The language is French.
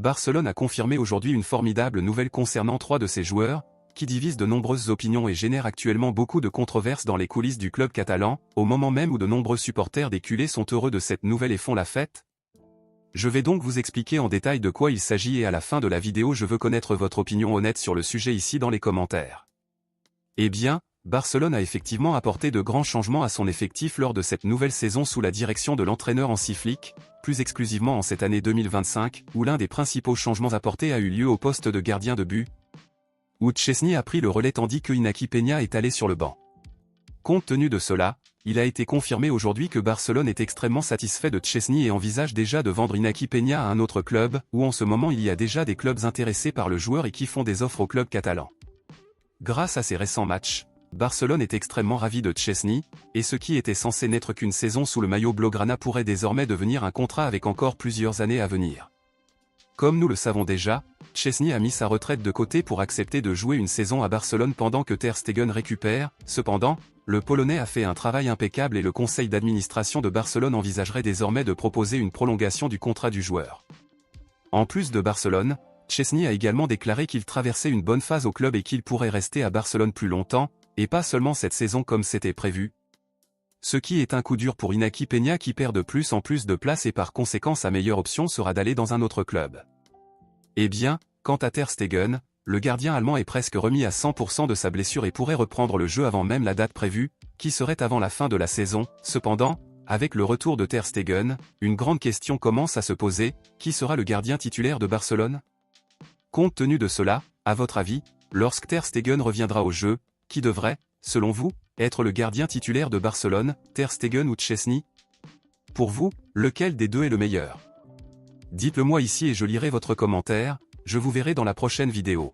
Barcelone a confirmé aujourd'hui une formidable nouvelle concernant 3 de ses joueurs, qui divisent de nombreuses opinions et génèrent actuellement beaucoup de controverses dans les coulisses du club catalan, au moment même où de nombreux supporters des culés sont heureux de cette nouvelle et font la fête. Je vais donc vous expliquer en détail de quoi il s'agit et à la fin de la vidéo je veux connaître votre opinion honnête sur le sujet ici dans les commentaires. Eh bien, Barcelone a effectivement apporté de grands changements à son effectif lors de cette nouvelle saison sous la direction de l'entraîneur Hansi Flick, plus exclusivement en cette année 2025, où l'un des principaux changements apportés a eu lieu au poste de gardien de but, où Szczęsny a pris le relais tandis que Iñaki Peña est allé sur le banc. Compte tenu de cela, il a été confirmé aujourd'hui que Barcelone est extrêmement satisfait de Szczęsny et envisage déjà de vendre Iñaki Peña à un autre club, où en ce moment il y a déjà des clubs intéressés par le joueur et qui font des offres au club catalan. Grâce à ces récents matchs, Barcelone est extrêmement ravi de Szczęsny, et ce qui était censé n'être qu'une saison sous le maillot blaugrana pourrait désormais devenir un contrat avec encore plusieurs années à venir. Comme nous le savons déjà, Szczęsny a mis sa retraite de côté pour accepter de jouer une saison à Barcelone pendant que Ter Stegen récupère. Cependant, le Polonais a fait un travail impeccable et le conseil d'administration de Barcelone envisagerait désormais de proposer une prolongation du contrat du joueur. En plus de Barcelone, Szczęsny a également déclaré qu'il traversait une bonne phase au club et qu'il pourrait rester à Barcelone plus longtemps, et pas seulement cette saison comme c'était prévu. Ce qui est un coup dur pour Iñaki Peña qui perd de plus en plus de place et par conséquent sa meilleure option sera d'aller dans un autre club. Eh bien, quant à Ter Stegen, le gardien allemand est presque remis à 100% de sa blessure et pourrait reprendre le jeu avant même la date prévue, qui serait avant la fin de la saison. Cependant, avec le retour de Ter Stegen, une grande question commence à se poser, qui sera le gardien titulaire de Barcelone? Compte tenu de cela, à votre avis, lorsque Ter Stegen reviendra au jeu, qui devrait, selon vous, être le gardien titulaire de Barcelone, Ter Stegen ou Szczęsny? Pour vous, lequel des deux est le meilleur? Dites-le moi ici et je lirai votre commentaire, je vous verrai dans la prochaine vidéo.